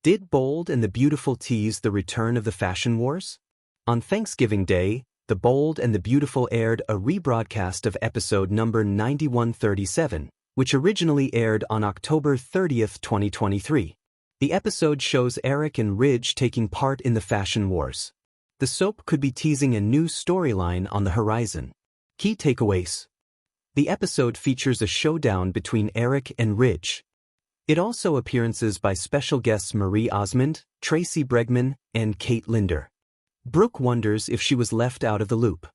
Did Bold and the Beautiful tease the return of the fashion wars? On Thanksgiving Day, The Bold and the Beautiful aired a rebroadcast of episode number 9137, which originally aired on October 30th, 2023. The episode shows Eric and Ridge taking part in the fashion wars. The soap could be teasing a new storyline on the horizon. Key takeaways. The episode features a showdown between Eric and Ridge. It also appearances by special guests Marie Osmond, Tracy Bregman, and Kate Linder. Brooke wonders if she was left out of the loop.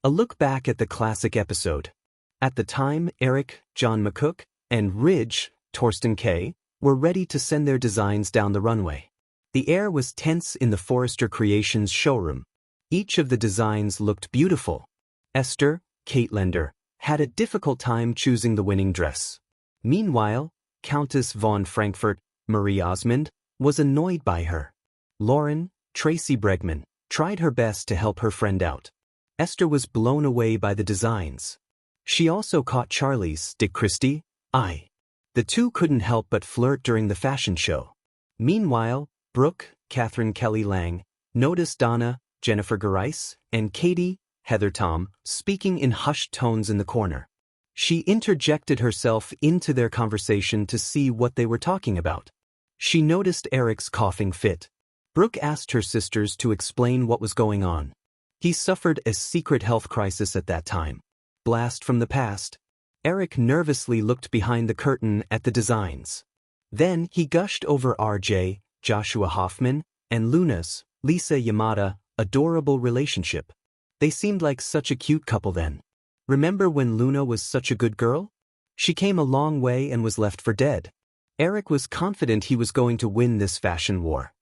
A look back at the classic episode. At the time, Eric, John McCook, and Ridge, Torsten K., were ready to send their designs down the runway. The air was tense in the Forrester Creations showroom. Each of the designs looked beautiful. Esther, Kate Linder, had a difficult time choosing the winning dress. Meanwhile, Countess von Frankfurt, Marie Osmond, was annoyed by her. Lauren, Tracy Bregman, tried her best to help her friend out. Esther was blown away by the designs. She also caught Charlie's Dick Christie eye. The two couldn't help but flirt during the fashion show. Meanwhile, Brooke, Catherine Kelly Lang, noticed Donna, Jennifer Gerais, and Katie, Heather Tom, speaking in hushed tones in the corner. She interjected herself into their conversation to see what they were talking about. She noticed Eric's coughing fit. Brooke asked her sisters to explain what was going on. He suffered a secret health crisis at that time. Blast from the past. Eric nervously looked behind the curtain at the designs. Then he gushed over RJ, Joshua Hoffman, and Luna's, Lisa Yamada, adorable relationship. They seemed like such a cute couple then. Remember when Luna was such a good girl? She came a long way and was left for dead. Eric was confident he was going to win this fashion war.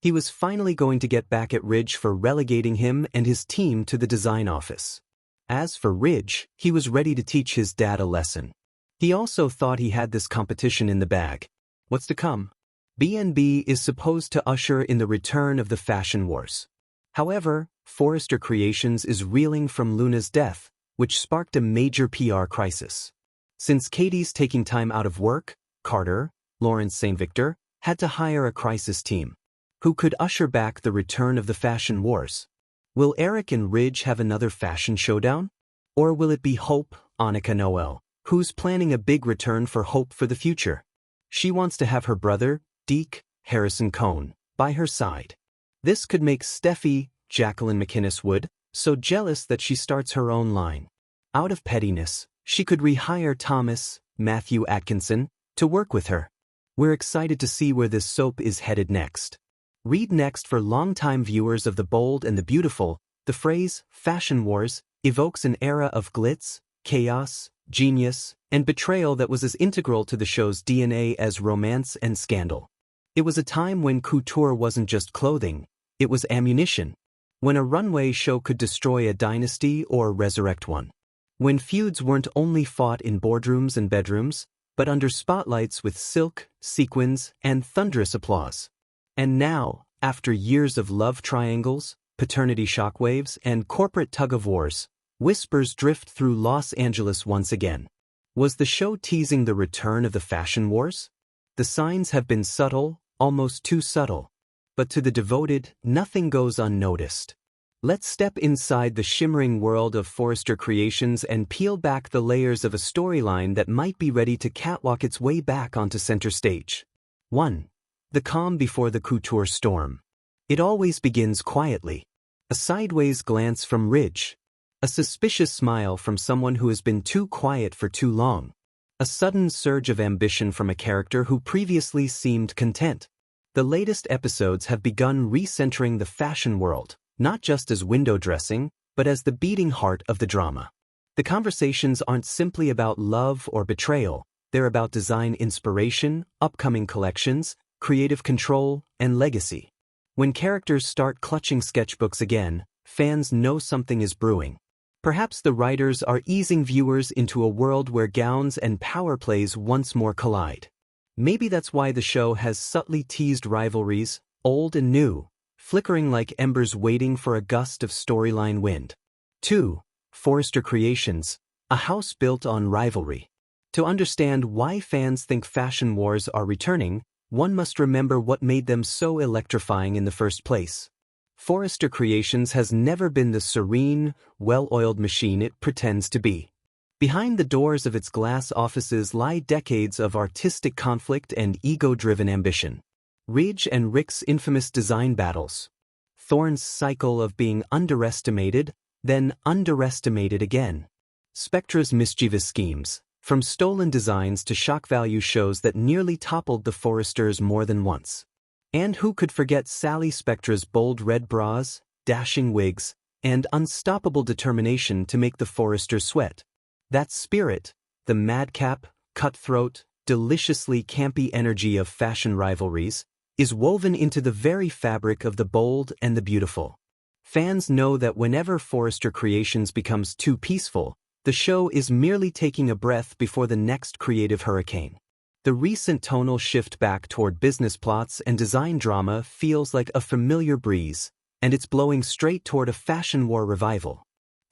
He was finally going to get back at Ridge for relegating him and his team to the design office. As for Ridge, he was ready to teach his dad a lesson. He also thought he had this competition in the bag. What's to come? B&B is supposed to usher in the return of the fashion wars. However, Forrester Creations is reeling from Luna's death, which sparked a major PR crisis. Since Katie's taking time out of work, Carter, Lawrence St. Victor, had to hire a crisis team. Who could usher back the return of the fashion wars? Will Eric and Ridge have another fashion showdown? Or will it be Hope, Annika Noel, who's planning a big return for Hope for the future? She wants to have her brother, Deke, Harrison Cohn, by her side. This could make Steffi, Jacqueline McInnes Wood, so jealous that she starts her own line. Out of pettiness, she could rehire Thomas, Matthew Atkinson, to work with her. We're excited to see where this soap is headed next. Read next. For longtime viewers of The Bold and the Beautiful, the phrase fashion wars evokes an era of glitz, chaos, genius, and betrayal that was as integral to the show's DNA as romance and scandal. It was a time when couture wasn't just clothing, it was ammunition. When a runway show could destroy a dynasty or resurrect one. When feuds weren't only fought in boardrooms and bedrooms, but under spotlights with silk, sequins, and thunderous applause. And now, after years of love triangles, paternity shockwaves, and corporate tug-of-wars, whispers drift through Los Angeles once again. Was the show teasing the return of the fashion wars? The signs have been subtle, almost too subtle. But to the devoted, nothing goes unnoticed. Let's step inside the shimmering world of Forrester Creations and peel back the layers of a storyline that might be ready to catwalk its way back onto center stage. 1. The calm before the couture storm. It always begins quietly. A sideways glance from Ridge. A suspicious smile from someone who has been too quiet for too long. A sudden surge of ambition from a character who previously seemed content. The latest episodes have begun recentering the fashion world, not just as window dressing, but as the beating heart of the drama. The conversations aren't simply about love or betrayal, they're about design inspiration, upcoming collections, creative control, and legacy. When characters start clutching sketchbooks again, fans know something is brewing. Perhaps the writers are easing viewers into a world where gowns and power plays once more collide. Maybe that's why the show has subtly teased rivalries, old and new, flickering like embers waiting for a gust of storyline wind. 2. Forrester Creations, a house built on rivalry. To understand why fans think fashion wars are returning, one must remember what made them so electrifying in the first place. Forrester Creations has never been the serene, well-oiled machine it pretends to be. Behind the doors of its glass offices lie decades of artistic conflict and ego-driven ambition. Ridge and Rick's infamous design battles. Thorne's cycle of being underestimated, then underestimated again. Spectra's mischievous schemes, from stolen designs to shock value shows that nearly toppled the Forresters more than once. And who could forget Sally Spectra's bold red bras, dashing wigs, and unstoppable determination to make the Forresters sweat. That spirit, the madcap, cutthroat, deliciously campy energy of fashion rivalries, is woven into the very fabric of the bold and the beautiful. Fans know that whenever Forrester Creations becomes too peaceful, the show is merely taking a breath before the next creative hurricane. The recent tonal shift back toward business plots and design drama feels like a familiar breeze, and it's blowing straight toward a fashion war revival.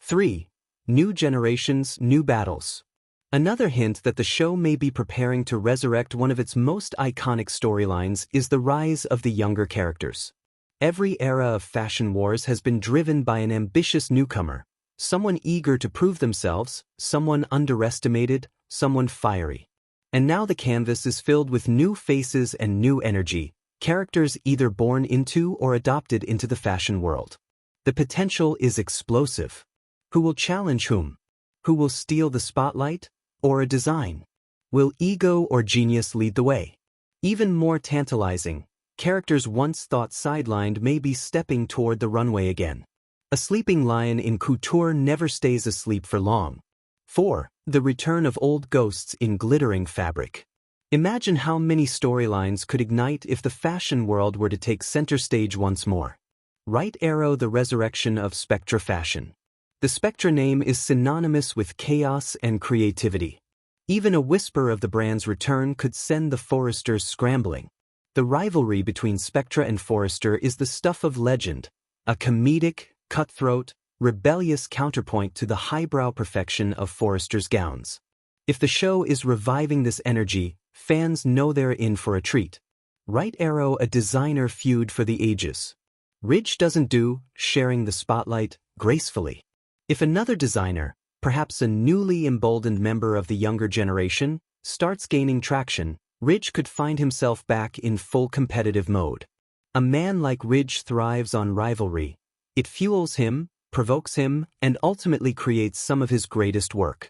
3. New generations, new battles. Another hint that the show may be preparing to resurrect one of its most iconic storylines is the rise of the younger characters. Every era of fashion wars has been driven by an ambitious newcomer, someone eager to prove themselves, someone underestimated, someone fiery. And now the canvas is filled with new faces and new energy, characters either born into or adopted into the fashion world. The potential is explosive. Who will challenge whom? Who will steal the spotlight? Or a design? Will ego or genius lead the way? Even more tantalizing, characters once thought sidelined may be stepping toward the runway again. A sleeping lion in couture never stays asleep for long. 4. The return of old ghosts in glittering fabric. Imagine how many storylines could ignite if the fashion world were to take center stage once more. Right arrow: the resurrection of Spectra fashion. The Spectra name is synonymous with chaos and creativity. Even a whisper of the brand's return could send the Forresters scrambling. The rivalry between Spectra and Forrester is the stuff of legend, a comedic, cutthroat, rebellious counterpoint to the highbrow perfection of Forrester's gowns. If the show is reviving this energy, fans know they're in for a treat. Right arrow: a designer feud for the ages. Ridge doesn't do sharing the spotlight gracefully. If another designer, perhaps a newly emboldened member of the younger generation, starts gaining traction, Ridge could find himself back in full competitive mode. A man like Ridge thrives on rivalry. It fuels him, provokes him, and ultimately creates some of his greatest work.